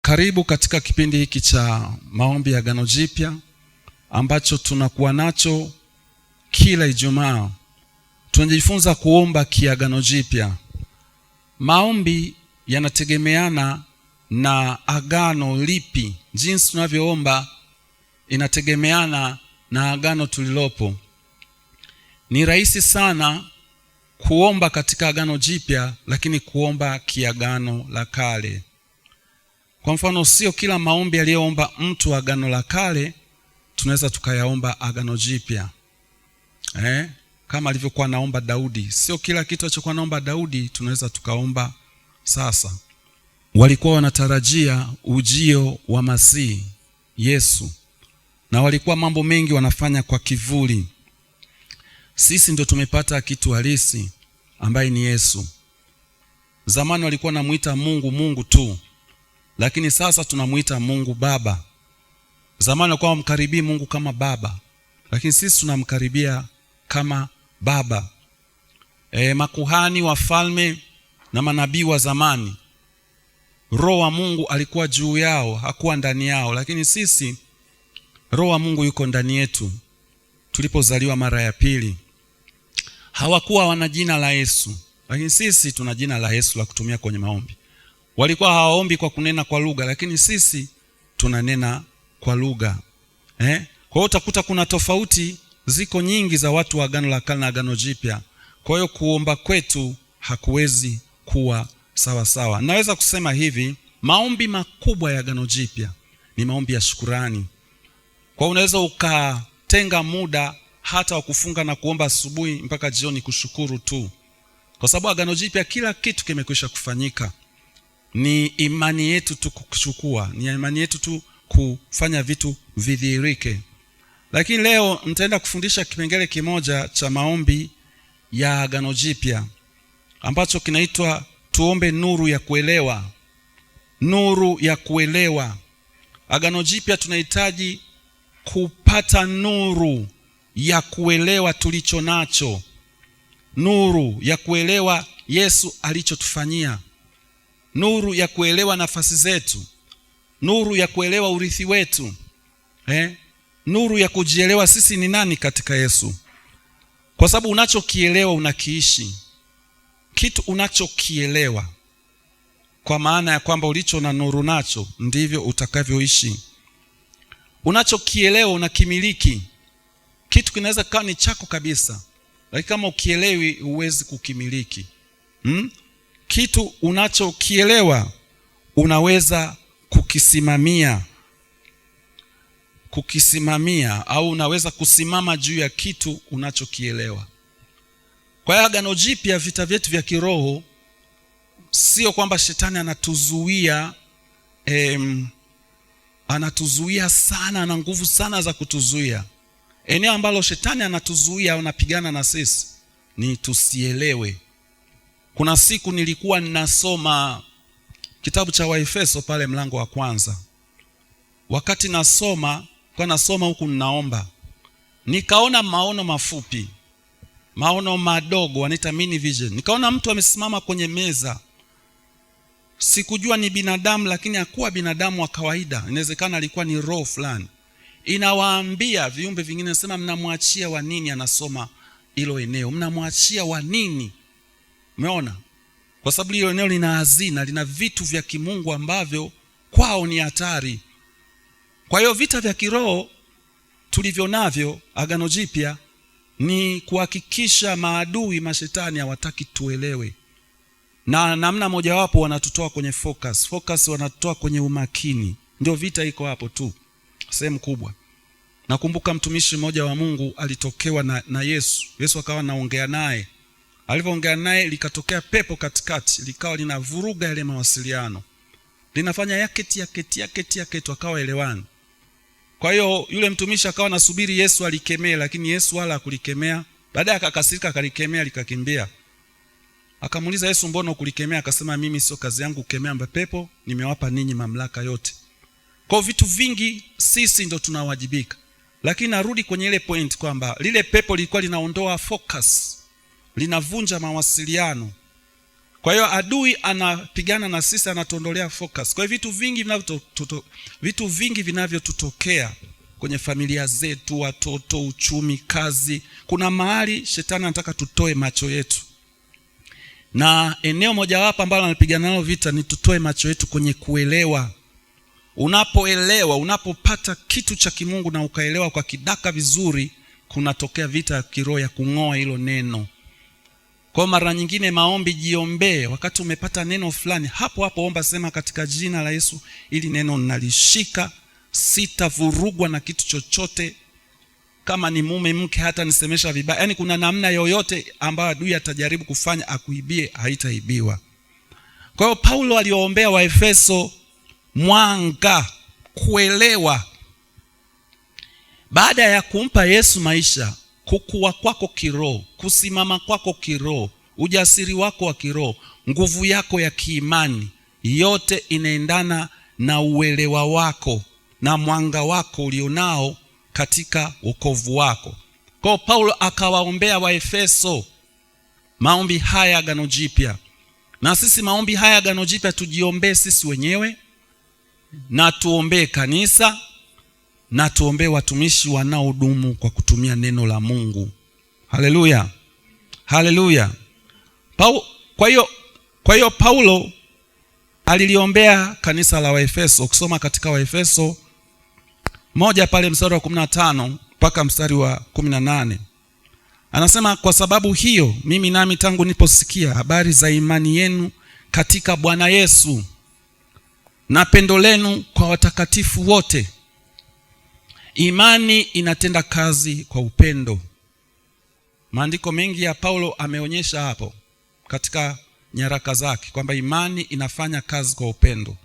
Karibu katika kipindi hiki cha maombi ya Agano Jipya ambacho tunakuwa nacho kila Ijumaa. Tunajifunza kuomba kiagano jipya. Maombi yanategemeana na agano lipi. Jinsi tunavyoomba inategemeana na agano tulilopo. Ni rahisi sana kuomba katika agano jipya, lakini kuomba kiagano la kale. Kwa mfano, sio kila maombi aliyoomba mtu agano la kale tunaweza tukayaomba agano jipya. Kama alivyokuwa naomba Daudi, sio kila kitu alichokuwa naomba Daudi tunaweza tukaomba sasa. Walikuwa wanatarajia ujio wa Masihi Yesu, na walikuwa mambo mengi wanafanya kwa kivuli. Sisi ndio tumepata kitu halisi ambaye ni Yesu. Zamani walikuwa wanamuita Mungu Mungu tu, lakini sasa tunamuita Mungu Baba. Zamani walikuwa wamkaribii Mungu kama Baba, lakini sisi tunamkaribia kama Baba. Makuhani, wafalme na manabii wa zamani, Roho wa Mungu alikuwa juu yao, hakuwa ndani yao, lakini sisi Roho wa Mungu yuko ndani yetu tulipozaliwa mara ya pili. Hawakuwa wana jina la Yesu, lakini sisi tuna jina la Yesu la kutumia kwenye maombi. Walikuwa hawaombi kwa kunena kwa lugha, lakini sisi tunanena kwa lugha. Kwa hiyo utakuta kuna tofauti ziko nyingi za watu wa agano la kale na agano jipya. Kwa hiyo kuomba kwetu hakuwezi kuwa sawa sawa. Naweza kusema hivi, maombi makubwa ya agano jipya ni maombi ya shukrani. Kwa hiyo unaweza ukatenga muda hata wa kufunga na kuomba asubuhi mpaka jioni kushukuru tu. Kwa sababu agano jipya kila kitu kimekwisha kufanyika. Ni imani yetu tu kuchukua, ni imani yetu tu kufanya vitu vidhihirike. Lakini leo nitaenda kufundisha kipengele kimoja cha maombi ya agano jipya ambacho kinaitwa tuombe nuru ya kuelewa. Nuru ya kuelewa. Agano jipya tunahitaji kupata nuru ya kuelewa tulicho nacho. Nuru ya kuelewa Yesu alichotufanyia. Nuru ya kuelewa nafasi zetu. Nuru ya kuelewa urithi wetu. Nuru ya kujielewa sisi ni nani katika Yesu. Kwa sababu unachokielewa unakiishi. Kitu unachokielewa, kwa maana ya kwamba ulicho na nuru nacho ndivyo utakavyoishi. Unachokielewa unakimiliki. Kitu kinaweza kuwa ni chako kabisa, lakini kama ukielewi huwezi kukimiliki. Kitu unachokielewa unaweza kukisimamia au unaweza kusimama juu ya kitu unachokielewa. Kwa hiyo agano jipya, vita vyetu vya kiroho sio kwamba shetani anatuzuia sana, ana nguvu sana za kutuzuia. Eneo ambalo shetani anatuzuia au anapigana na sisi ni tusielewe. Kuna siku nilikuwa ninasoma kitabu cha Waefeso pale mlango wa 1. Wakati nasoma huku ninaomba, nikaona maono mafupi, maono madogo, wanaita mini vision. Nikaona mtu amesimama kwenye meza. Sikujua ni binadamu, lakini hakuwa binadamu wa kawaida. Inawezekana alikuwa ni roho fulani. Inawaambia viumbe vingine, nasema mnamwachia wa nini? Anasoma hilo eneo, mnamwachia wa nini? Umeona? Kwa sababu hilo eneo lina hazina, lina vitu vya kimungu ambavyo kwao ni hatari. Kwa hiyo vita vya kiroho tulivyo navyo agano jipya ni kuhakikisha maadui, mashetani hawataki tuelewe. Na namna mojawapo wanatutoa kwenye focus, wanatutoa kwenye umakini. Ndio vita iko hapo tu, sehemu kubwa. Nakumbuka mtumishi mmoja wa Mungu alitokewa na Yesu. Yesu akawa anaongea naye. Alipoongea naye likatokea pepo katikati, likawa linavuruga yale mawasiliano. Linafanya yaketi akawa elewani. Kwa hiyo yule mtumishi akawa anasubiri Yesu alikemee, lakini Yesu wala hakulikemea. Baadaye akakasirika, akalikemea likakimbia. Akamuuliza Yesu, mbona ukulikemea? Akasema, mimi sio kazi yangu kukemea mapepo, nimewapa ninyi mamlaka yote. Kwa vitu vingi sisi ndo tunawajibika. Lakini narudi kwenye ile point kwamba lile pepo lilikuwa linaondoa focus, linavunja mawasiliano. Kwa hiyo adui anapigana na sisi, anatuondolea focus. Kwa hiyo vitu vingi vinavyotutokea kwenye familia zetu, watoto, uchumi, kazi, kuna mahali shetani anataka tutoe macho yetu. Na eneo mojawapo ambalo anapigana nalo vita ni tutoe macho yetu kwenye kuelewa. Unapoelewa, unapopata kitu cha kimungu na ukaelewa kwa kidaka vizuri, kunatokea vita ya kiroho ya kung'oa hilo neno. Kwa mara nyingine maombi, jiombee wakati umepata neno fulani, hapo hapo omba, sema katika jina la Yesu, ili neno nalishika, sitavurugwa na kitu chochote. Kama ni mume, mke, hata nisemesha vibaya, yani kuna namna yoyote ambayo adui atajaribu kufanya akuibie, haitaibiwa. Kwa hiyo Paulo aliombea Waefeso mwanga, kuelewa. Baada ya kumpa Yesu maisha, kukua kwako kiroho, kusimama kwako kiroho, ujasiri wako wa kiroho, nguvu yako ya kiimani, yote inaendana na uelewa wako na mwanga wako ulionao katika wokovu wako. Kwa Paulo akawaombea Waefeso maombi haya Agano Jipya. Na sisi maombi haya Agano Jipya tujiombee sisi wenyewe, na tuombee kanisa, na tuombee watumishi wanaodumu kwa kutumia neno la Mungu. Haleluya, haleluya. Kwa hiyo Paulo aliliombea kanisa la Waefeso. Ukisoma katika Waefeso 1 pale mstari wa 15 mpaka mstari wa 18, anasema, kwa sababu hiyo mimi nami tangu niposikia habari za imani yenu katika Bwana Yesu na pendo lenu kwa watakatifu wote. Imani inatenda kazi kwa upendo. Maandiko mengi ya Paulo ameonyesha hapo katika nyaraka zake kwamba imani inafanya kazi kwa upendo.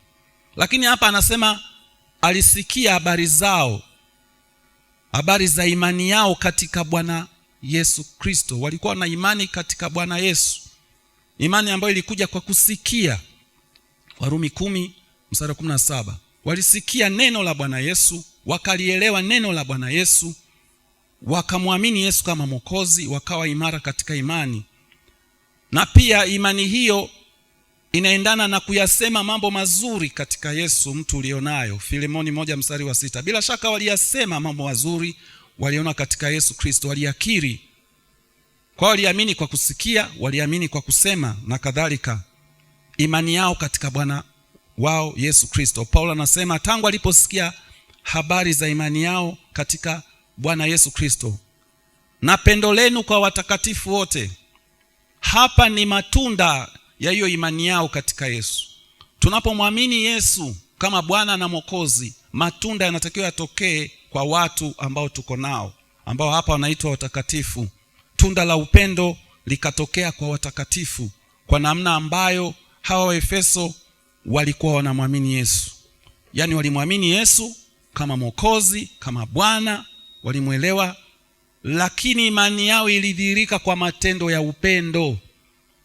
Lakini hapa anasema alisikia habari zao, habari za imani yao katika Bwana Yesu Kristo. Walikuwa na imani katika Bwana Yesu, imani ambayo ilikuja kwa kusikia. Warumi 10 mstari wa 17, walisikia neno la Bwana Yesu, wakalielewa neno la Bwana Yesu, wakamwamini Yesu kama Mwokozi, wakawa imara katika imani. Na pia imani hiyo inaendana na kuyasema mambo mazuri katika Yesu mtu ulionayo. Filemoni 1 mstari wa 6. Bila shaka waliyasema mambo mazuri waliona katika Yesu Kristo, waliyakiri. Kwa waliamini kwa kusikia, waliamini kwa kusema na kadhalika. Imani yao katika Bwana wao Yesu Kristo. Paulo anasema tangu aliposikia habari za imani yao katika Bwana Yesu Kristo na pendo lenu kwa watakatifu wote. Hapa ni matunda ya hiyo imani yao katika Yesu. Tunapomwamini Yesu kama Bwana na Mwokozi, matunda yanatakiwa yatokee kwa watu ambao tuko nao, ambao hapa wanaitwa watakatifu. Tunda la upendo likatokea kwa watakatifu kwa namna ambayo hawa Waefeso walikuwa wanamwamini Yesu. Yaani walimwamini Yesu kama Mwokozi, kama Bwana, walimuelewa, lakini imani yao ilidhihirika kwa matendo ya upendo.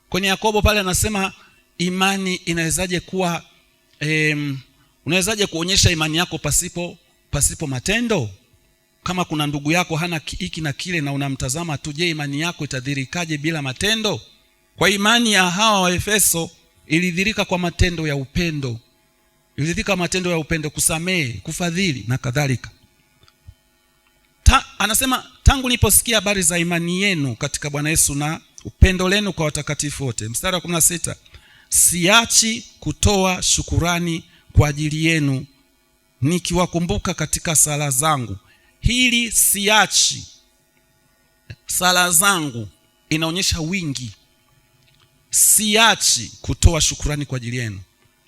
Kwenye Yakobo pale anasema imani inawezaje kuwa unawezaje kuonyesha imani yako pasipo matendo? Kama kuna ndugu yako hana hiki na kile na unamtazama tu, je, imani yako itadhihirikaje bila matendo? Kwa imani ya hawa Waefeso ilidhihirika kwa matendo ya upendo. Ilidhihirika matendo ya upendo, kusamehe, kufadhili na kadhalika. Anasema tangu niliposikia habari za imani yenu katika Bwana Yesu na upendo lenu kwa watakatifu wote. Mstari wa 16, siachi kutoa shukurani kwa ajili yenu nikiwakumbuka katika sala zangu. Hili siachi, sala zangu, inaonyesha wingi. Siachi kutoa shukurani kwa ajili yenu.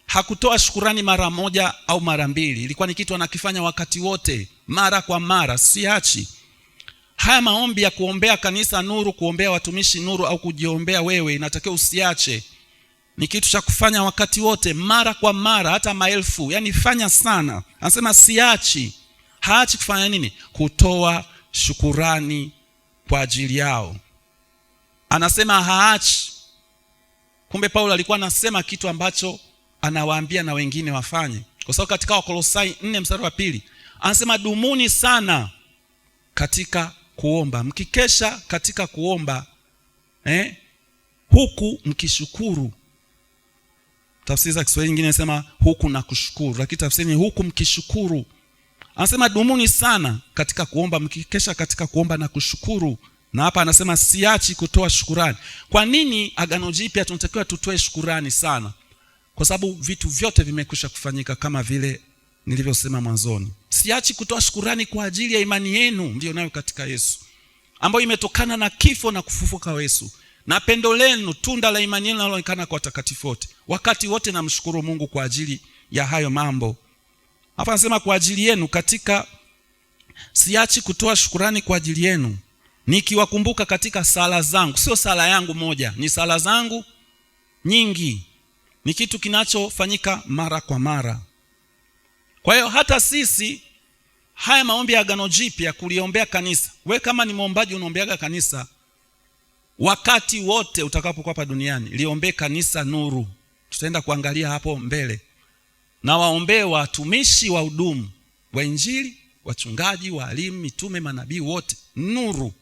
Hakutoa shukurani mara moja au mara mbili, ilikuwa ni kitu anakifanya wakati wote, mara kwa mara. Siachi. Haya maombi ya kuombea kanisa nuru, kuombea watumishi nuru, au kujiombea wewe, inatakiwa usiache. Ni kitu cha kufanya wakati wote, mara kwa mara, hata maelfu. Yani fanya sana. Anasema siachi. Haachi kufanya nini? Kutoa shukurani kwa ajili yao. Anasema haachi. Kumbe Paulo alikuwa anasema kitu ambacho anawaambia na wengine wafanye. Kwa sababu katika Wakolosai 4 mstari wa 2 anasema dumuni sana katika kuomba, mkikesha katika kuomba, huku mkishukuru. tafsiri za Kiswahili nyingine inasema huku na kushukuru, lakini tafsiri ni huku mkishukuru. Anasema dumuni sana katika kuomba, mkikesha katika kuomba na kushukuru. Na hapa anasema siachi kutoa shukurani. Kwa nini Agano Jipya tunatakiwa tutoe shukurani sana? Kwa sababu vitu vyote vimekwisha kufanyika kama vile nilivyosema mwanzoni. Siachi kutoa shukurani kwa ajili ya imani yenu ndio nayo katika Yesu, ambayo imetokana na kifo na kufufuka kwa Yesu, na pendo lenu, tunda la imani yenu linaloonekana kwa watakatifu wote. Wakati wote namshukuru Mungu kwa ajili ya hayo mambo. Hapa anasema kwa ajili yenu, katika siachi kutoa shukurani kwa ajili yenu, nikiwakumbuka katika sala zangu. Sio sala yangu moja, ni sala zangu nyingi. Ni kitu kinachofanyika mara kwa mara. Kwa hiyo hata sisi haya maombi ya Agano Jipya kuliombea kanisa, we kama ni muombaji unaombeaga kanisa, wakati wote utakapokuwa hapa duniani, liombee kanisa nuru. Tutaenda kuangalia hapo mbele. Na waombee watumishi wa hudumu wa Injili, wachungaji, walimu, mitume, manabii, wote nuru.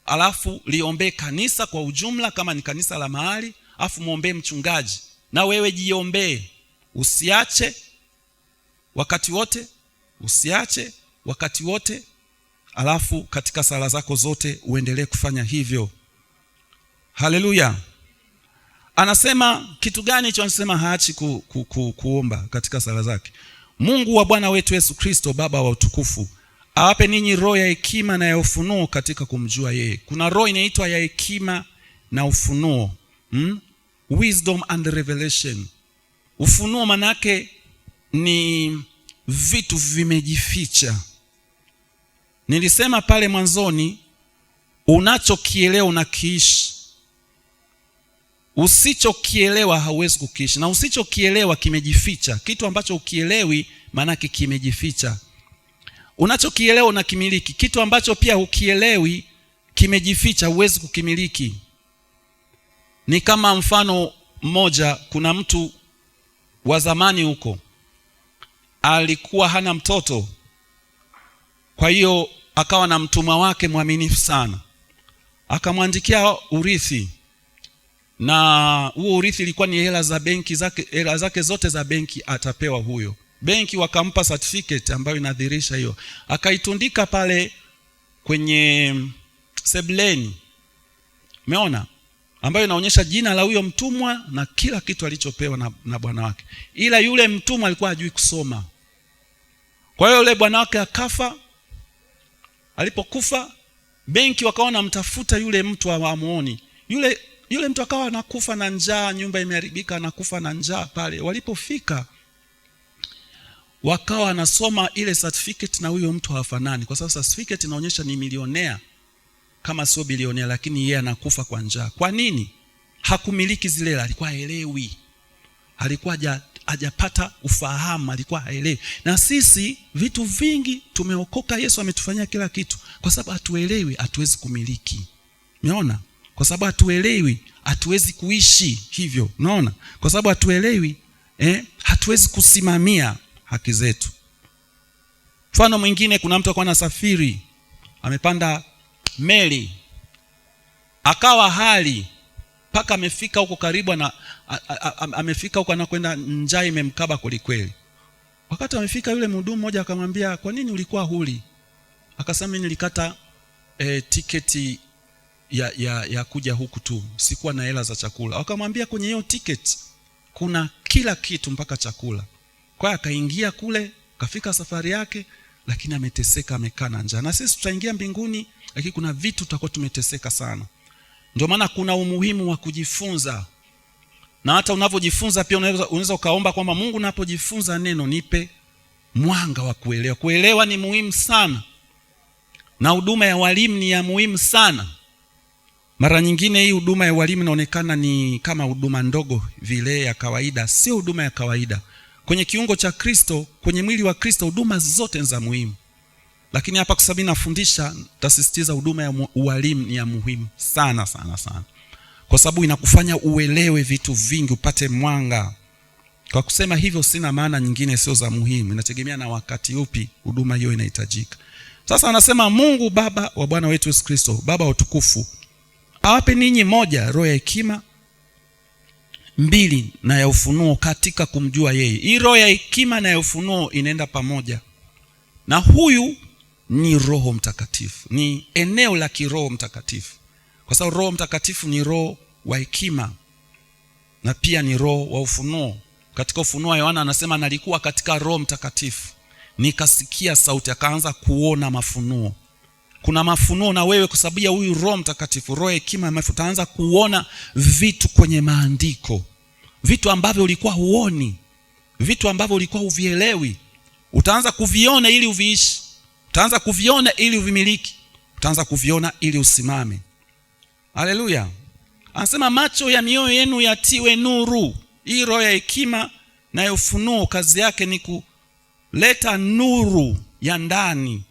Alafu liombee kanisa kwa ujumla kama ni kanisa la mahali, alafu muombee mchungaji. Na wewe jiombee, usiache wakati wote, usiache wakati wote. Alafu katika sala zako zote uendelee kufanya hivyo. Haleluya. Anasema kitu gani hicho? Anasema haachi kuomba katika sala zake. Mungu wa Bwana wetu Yesu Kristo, Baba wa utukufu, awape ninyi roho ya hekima na ya ufunuo katika kumjua yeye. Kuna roho inaitwa ya hekima na ufunuo. Wisdom and revelation. Ufunuo manake ni vitu vimejificha. Nilisema pale mwanzoni, unachokielewa unakiishi. Usichokielewa hauwezi kukiishi. Na usichokielewa kimejificha. Kitu ambacho ukielewi manake kimejificha. Unachokielewa unakimiliki. Kitu ambacho pia ukielewi kimejificha, huwezi kukimiliki. Ni kama mfano mmoja, kuna mtu wa zamani huko alikuwa hana mtoto. Kwa hiyo akawa na mtumwa wake mwaminifu sana. Akamwandikia urithi. Na huo urithi ilikuwa ni hela za benki zake, hela zake zote za benki atapewa huyo. Benki wakampa certificate ambayo inadhihirisha hiyo. Akaitundika pale kwenye sebleni. Umeona? Ambayo inaonyesha jina la huyo mtumwa na kila kitu alichopewa na bwana wake. Ila yule mtumwa alikuwa hajui kusoma. Kwa hiyo yule bwana wake akafa. Alipokufa, benki wakaona mtafuta yule mtu hawamuoni. Yule mtu akawa anakufa na njaa, nyumba imeharibika, anakufa na njaa pale. Walipofika wakawa anasoma ile certificate na huyo mtu hawafanani. Kwa sababu certificate inaonyesha ni milionea kama sio bilionea, lakini yeye anakufa kwa njaa. Kwa nini? Hakumiliki zile, alikuwa haelewi. Alikuwa hajapata ufahamu, alikuwa haelewi. Na sisi vitu vingi tumeokoka, Yesu ametufanyia kila kitu. Kwa sababu hatuelewi, hatuwezi kumiliki. Unaona? Kwa sababu hatuelewi, hatuwezi kuishi hivyo. Unaona? Kwa sababu hatuelewi, hatuwezi kusimamia haki zetu. Mfano mwingine, kuna mtu alikuwa anasafiri, amepanda meli, akawa hali paka amefika huko karibu na amefika huko anakwenda, njaa imemkaba kweli. Wakati amefika, yule mhudumu mmoja akamwambia, "Kwa nini ulikuwa huli?" Akasema, "Nilikata tiketi ya kuja huku tu, sikuwa na hela za chakula." Akamwambia, "Kwenye hiyo tiketi kuna kila kitu mpaka chakula." Kwa hiyo akaingia kule, kafika safari yake, lakini ameteseka, amekaa na njaa. Na sisi tutaingia mbinguni, lakini kuna vitu tutakuwa tumeteseka sana. Ndio maana kuna umuhimu wa kujifunza. Na hata unavyojifunza pia unaweza ukaomba kwamba, Mungu, napojifunza neno nipe mwanga wa kuelewa. Kuelewa ni muhimu sana. Na huduma ya walimu ni ya muhimu sana. Mara nyingine hii huduma ya walimu inaonekana ni kama huduma ndogo vile ya kawaida. Sio huduma ya kawaida. Kwenye kiungo cha Kristo, kwenye mwili wa Kristo, huduma zote ni za muhimu. Lakini hapa kwa sababu nafundisha, tasisitiza huduma ya walimu ni ya muhimu sana sana sana. Kwa sababu inakufanya uelewe vitu vingi, upate mwanga. Kwa kusema hivyo sina maana nyingine sio za muhimu. Inategemea na wakati upi huduma hiyo inahitajika. Sasa anasema Mungu Baba wa Bwana wetu Yesu Kristo, Baba wa utukufu, awape ninyi moja roho ya hekima mbili na ya ufunuo katika kumjua yeye. Hii roho ya hekima na ya ufunuo inaenda pamoja, na huyu ni Roho Mtakatifu, ni eneo la kiroho mtakatifu, kwa sababu Roho Mtakatifu ni roho wa hekima na pia ni roho wa ufunuo. Katika Ufunuo wa Yohana anasema nalikuwa katika Roho Mtakatifu, nikasikia sauti, akaanza kuona mafunuo. Kuna mafunuo na wewe kwa sababu ya huyu Roho Mtakatifu, roho ya hekima, utaanza kuona vitu kwenye maandiko, vitu ambavyo ulikuwa huoni, vitu ambavyo ulikuwa huvielewi, utaanza kuviona ili uviishi, utaanza kuviona ili uvimiliki, utaanza kuviona ili usimame. Haleluya. Anasema macho ya mioyo yenu yatiwe nuru. Hii roho ya hekima na ya ufunuo kazi yake ni kuleta nuru ya ndani,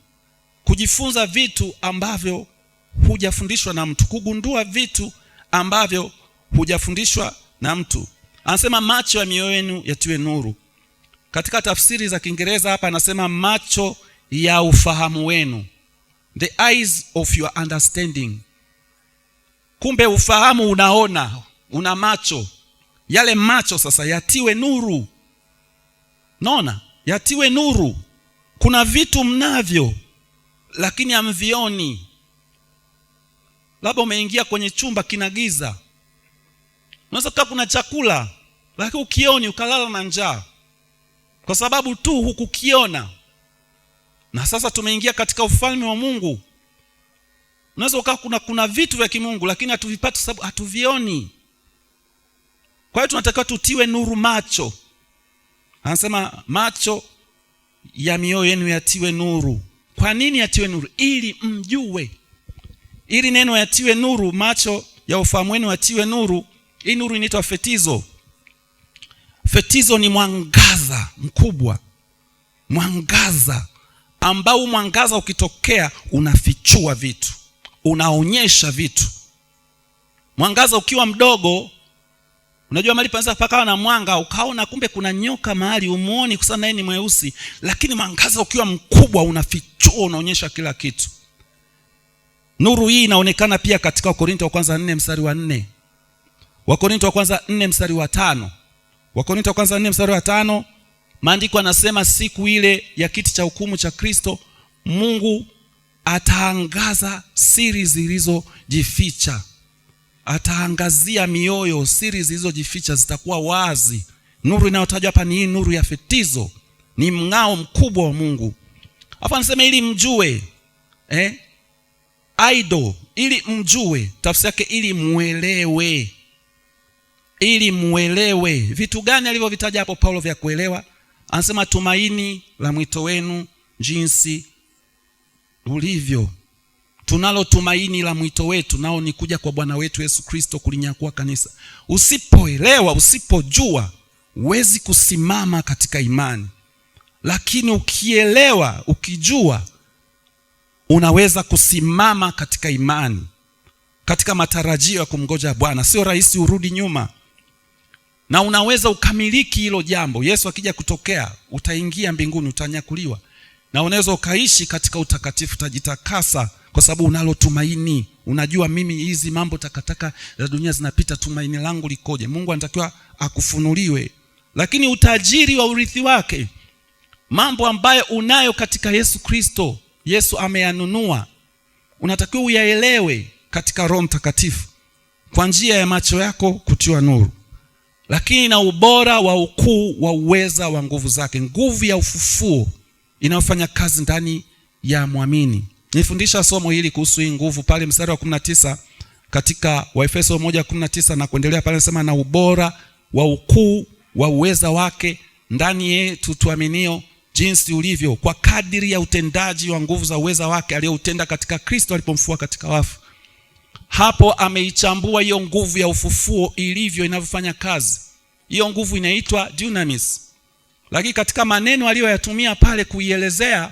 kujifunza vitu ambavyo hujafundishwa na mtu, kugundua vitu ambavyo hujafundishwa na mtu. Anasema macho ya mioyo yenu yatiwe nuru. Katika tafsiri za Kiingereza hapa anasema macho ya ufahamu wenu, the eyes of your understanding. Kumbe ufahamu unaona, una macho. Yale macho sasa yatiwe nuru. Naona yatiwe nuru. Kuna vitu mnavyo lakini hamvioni. Labda umeingia kwenye chumba kina giza, unaweza kuwa kuna chakula lakini ukioni ukalala na njaa kwa sababu tu hukukiona. Na sasa tumeingia katika ufalme wa Mungu. Unaweza ukawa kuna vitu vya kimungu lakini hatuvipati sababu hatuvioni. Kwa hiyo tunatakiwa tutiwe nuru macho. Anasema macho ya mioyo yenu yatiwe nuru. Kwa nini yatiwe nuru? Ili mjue. Ili neno yatiwe nuru, macho ya ufahamu wenu yatiwe nuru. Hii nuru inaitwa fetizo. Fetizo ni mwangaza mkubwa. Mwangaza ambao mwangaza ukitokea unafichua vitu, unaonyesha vitu. Mwangaza ukiwa mdogo, unajua mahali panaweza pakawa na mwanga ukaona kumbe kuna nyoka mahali umuoni kwa sababu yeye ni mweusi, lakini mwangaza ukiwa mkubwa unafichua, unaonyesha kila kitu. Nuru hii inaonekana pia katika Wakorintho wa kwanza 4 mstari wa 4. Wakorintho wa kwanza 4 mstari wa 5. Wakorintho wa kwanza 4 mstari wa 5, maandiko yanasema siku ile ya kiti cha hukumu cha Kristo Mungu ataangaza siri zilizojificha. Ataangazia mioyo, siri zilizojificha zitakuwa wazi. Nuru inayotajwa hapa ni hii nuru ya fetizo, ni mng'ao mkubwa wa Mungu. Hapa anasema ili mjue, aido, ili mjue, tafsiri yake ili muelewe. Ili muelewe. Vitu gani alivyovitaja hapo Paulo vya kuelewa? Anasema tumaini la mwito wenu jinsi ulivyo. Tunalo tumaini la mwito wetu, nao ni kuja kwa Bwana wetu Yesu Kristo kulinyakua kanisa. Usipoelewa, usipojua, huwezi kusimama katika imani. Lakini ukielewa, ukijua, unaweza kusimama katika imani, katika matarajio ya kumngoja Bwana. Sio rahisi urudi nyuma. Na unaweza ukamiliki hilo jambo. Yesu akija kutokea, utaingia mbinguni, utanyakuliwa. Na unaweza ukaishi katika utakatifu, utajitakasa kwa sababu unalo tumaini. Unajua mimi hizi mambo takataka za dunia zinapita, tumaini langu likoje? Mungu anatakiwa akufunuliwe. Lakini utajiri wa urithi wake, mambo ambayo unayo katika Yesu Kristo, Yesu ameyanunua, unatakiwa uyaelewe katika Roho Mtakatifu kwa njia ya macho yako kutiwa nuru. Lakini na ubora wa ukuu wa uweza wa nguvu zake, nguvu ya ufufuo inayofanya kazi ndani ya muamini. Nifundisha somo hili kuhusu hii nguvu pale mstari wa 19 katika Waefeso 1:19 na kuendelea pale, nasema na ubora wa ukuu wa uweza wake ndani yetu tuaminio, jinsi ulivyo kwa kadiri ya utendaji wa nguvu za uweza wake aliyoutenda katika Kristo alipomfufua katika wafu. Hapo ameichambua hiyo nguvu ya ufufuo ilivyo, inavyofanya kazi. Hiyo nguvu inaitwa dunamis. Lakini katika maneno aliyoyatumia pale kuielezea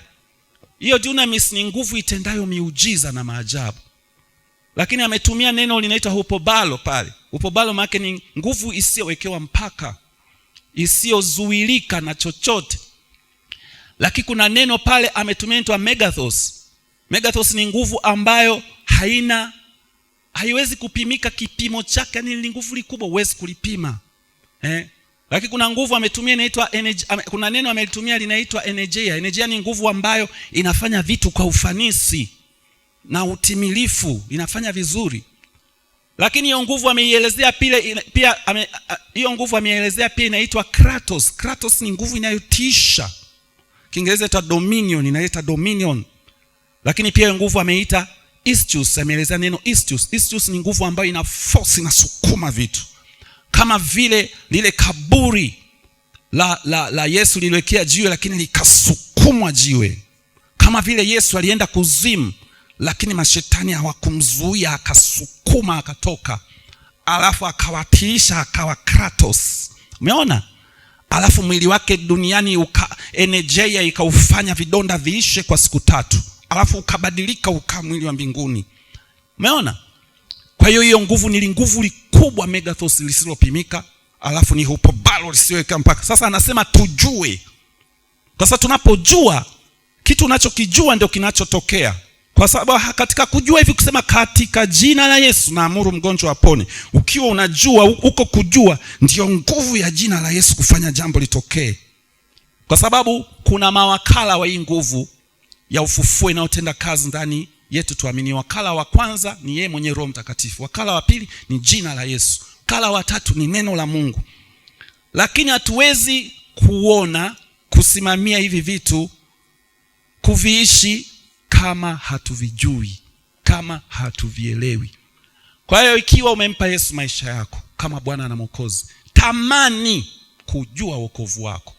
hiyo dunamis, ni nguvu itendayo miujiza na maajabu. Lakini ametumia neno linaitwa hupobalo pale. Hupobalo maana ni nguvu isiyowekewa mpaka, isiyozuilika na chochote. Lakini kuna neno pale ametumia inaitwa megathos. Megathos ni nguvu ambayo haiwezi kupimika kipimo chake, ni nguvu kubwa, huwezi kulipima. Lakini kuna nguvu ametumia inaitwa energy, kuna neno amelitumia linaitwa energia. Energia ni nguvu ambayo inafanya vitu kwa ufanisi na utimilifu, inafanya vizuri. Lakini hiyo nguvu ameielezea pia hiyo nguvu ameielezea pia inaitwa kratos. Kratos ni nguvu inayotisha. Kiingereza inaitwa dominion, inaita dominion. Lakini pia hiyo nguvu ameita istus, ameelezea neno istus. Istus ni nguvu ambayo ina force, inasukuma vitu. Kama vile lile kaburi la Yesu liliwekea jiwe lakini likasukumwa jiwe. Kama vile Yesu alienda kuzimu lakini mashetani hawakumzuia, akasukuma akatoka. Alafu akawatiisha, akawa kratos. Umeona? Alafu mwili wake duniani energia ikaufanya vidonda viishe kwa siku 3. Alafu ukabadilika ukawa mwili wa mbinguni. Umeona? Kwa hiyo nguvu ni nguvu kubwa, megathos, lisilopimika. Alafu ni hupobalo lisioweka mpaka. Sasa anasema tujue. Kwa sababu tunapojua kitu, unachokijua ndio kinachotokea. Kwa sababu katika kujua hivi, kusema katika jina la Yesu naamuru mgonjwa apone. Ukiwa unajua, uko kujua, ndio nguvu ya jina la Yesu kufanya jambo litokee. Kwa sababu kuna mawakala wa hii nguvu ya ufufuo inayotenda kazi ndani yetu, tuamini. Wakala wa kwanza ni yeye mwenye Roho Mtakatifu. Wakala wa pili ni jina la Yesu. Wakala wa tatu ni neno la Mungu. Lakini hatuwezi kuona, kusimamia hivi vitu, kuviishi kama hatuvijui, kama hatuvielewi. Kwa hiyo ikiwa umempa Yesu maisha yako kama Bwana na Mwokozi, tamani kujua wokovu wako.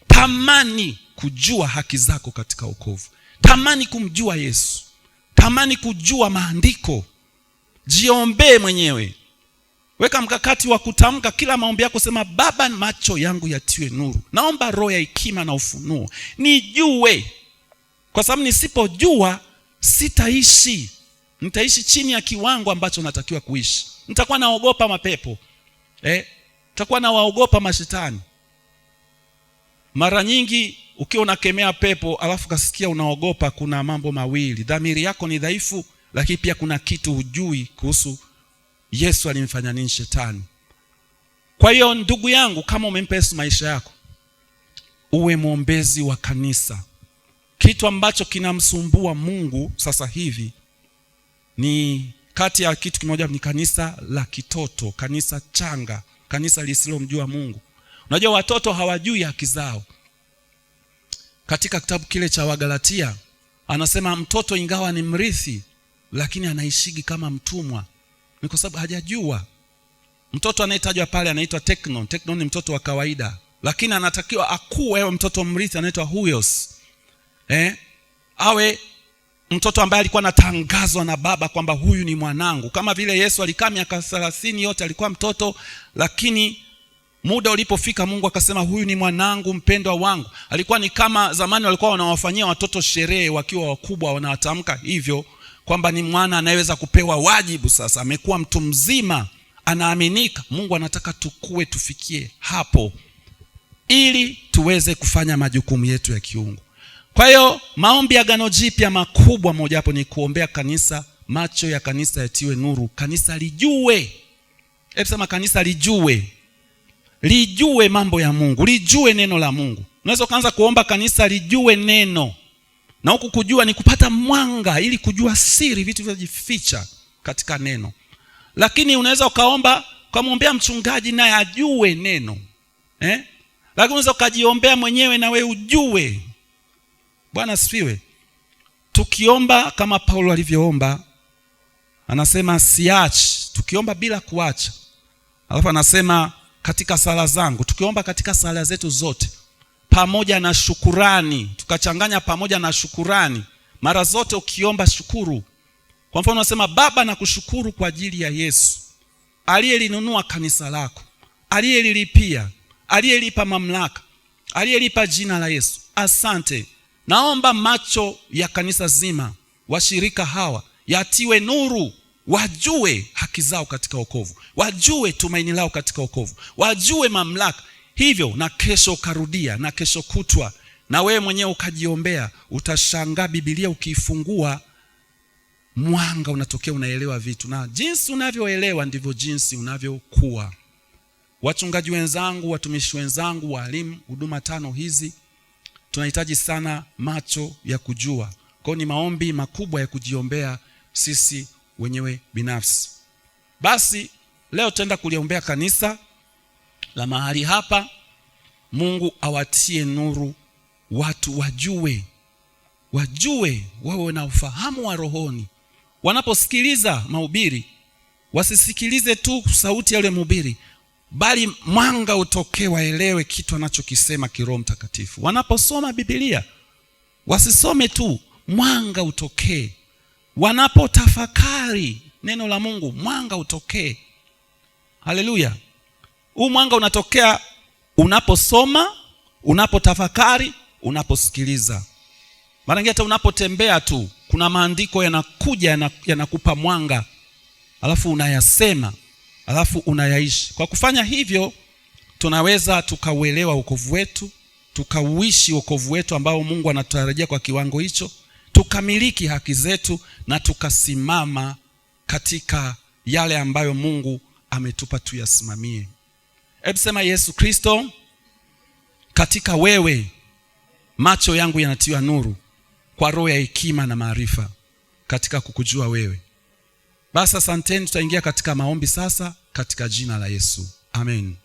Tamani kujua haki zako katika wokovu. Tamani kumjua Yesu. Tamani kujua maandiko. Jiombee mwenyewe. Weka mkakati wa kutamka kila maombi yako, sema Baba, macho yangu yatiwe nuru. Naomba roho ya hekima na ufunuo. Nijue. Kwa sababu nisipojua sitaishi. Nitaishi chini ya kiwango ambacho natakiwa kuishi. Nitakuwa naogopa mapepo. Nitakuwa nawaogopa mashetani. Mara nyingi ukiwa unakemea pepo alafu kasikia unaogopa, kuna mambo mawili. Dhamiri yako ni dhaifu, lakini pia kuna kitu hujui kuhusu Yesu alimfanya nini shetani. Kwa hiyo ndugu yangu, kama umempa Yesu maisha yako, uwe mwombezi wa kanisa. Kitu ambacho kinamsumbua Mungu sasa hivi ni kati ya kitu kimoja, ni kanisa la kitoto, kanisa changa, kanisa lisilomjua Mungu. Unajua watoto hawajui haki zao. Katika kitabu kile cha Wagalatia anasema mtoto ingawa ni mrithi, lakini anaishigi kama mtumwa. Ni kwa sababu hajajua. Mtoto anayetajwa pale anaitwa teknon. Teknon ni mtoto wa kawaida, lakini anatakiwa akue awe mtoto mrithi, anaitwa huios. Awe mtoto ambaye alikuwa anatangazwa na baba kwamba huyu ni mwanangu. Kama vile Yesu alikaa miaka 30 yote alikuwa mtoto, lakini muda ulipofika Mungu akasema huyu ni mwanangu mpendwa wangu. Alikuwa ni kama zamani walikuwa wanawafanyia watoto sherehe wakiwa wakubwa, wanawatamka hivyo kwamba ni mwana anayeweza kupewa wajibu. Sasa amekuwa mtu mzima, anaaminika. Mungu anataka tukue, tufikie hapo ili tuweze kufanya majukumu yetu ya kiungu. Kwa hiyo maombi ya Agano Jipya makubwa moja hapo ni kuombea kanisa, macho ya kanisa yatiwe nuru, kanisa lijue. Hebu sema kanisa lijue. Lijue mambo ya Mungu, lijue neno la Mungu. Unaweza kuanza kuomba kanisa lijue neno. Na huku kujua ni kupata mwanga ili kujua siri, vitu vilivyojificha katika neno. Lakini unaweza ukaomba kumwombea mchungaji naye ajue neno. Lakini unaweza ukajiombea mwenyewe na wewe ujue. Bwana asifiwe. Tukiomba kama Paulo alivyoomba, anasema siachi, tukiomba bila kuacha. Alafu anasema katika sala zangu, tukiomba katika sala zetu zote pamoja na shukurani, tukachanganya pamoja na shukurani. Mara zote ukiomba shukuru. Kwa mfano unasema Baba, nakushukuru kwa ajili ya Yesu aliyelinunua kanisa lako, aliyelilipia, aliyelipa mamlaka, aliyelipa jina la Yesu. Asante. Naomba macho ya kanisa zima, washirika hawa, yatiwe nuru, wajue haki zao katika wokovu, wajue tumaini lao katika wokovu, wajue mamlaka. Hivyo na kesho ukarudia, na kesho kutwa, na wewe mwenyewe ukajiombea, utashangaa Biblia ukiifungua mwanga unatokea, unaelewa vitu. Na jinsi unavyoelewa ndivyo jinsi unavyokuwa. Wachungaji wenzangu, watumishi wenzangu, walimu, huduma 5 hizi tunahitaji sana macho ya kujua. Kwa ni maombi makubwa ya kujiombea sisi wenyewe binafsi. Basi leo tutaenda kuliombea kanisa la mahali hapa. Mungu awatie nuru, watu wajue, wawe na ufahamu wa rohoni. Wanaposikiliza mahubiri, wasisikilize tu sauti ya yule mhubiri, bali mwanga utokee, waelewe kitu anachokisema kiroho Mtakatifu. Wanaposoma Biblia, wasisome tu, mwanga utokee. Wanapotafakari neno la Mungu, mwanga utokee. Haleluya. Huu mwanga unatokea unaposoma, unapotafakari, unaposikiliza. Mara nyingine hata unapotembea tu, kuna maandiko yanakuja yanakupa mwanga, alafu unayasema, alafu unayaishi. Kwa kufanya hivyo, tunaweza tukauelewa wokovu wetu, tukauishi wokovu wetu ambao Mungu anatarajia kwa kiwango hicho, tukamiliki haki zetu na tukasimama katika yale ambayo Mungu ametupa tuyasimamie. Hebu sema: Yesu Kristo, katika wewe macho yangu yanatiwa nuru kwa roho ya hekima na maarifa katika kukujua wewe. Basi asanteni, tutaingia katika maombi sasa katika jina la Yesu. Amen.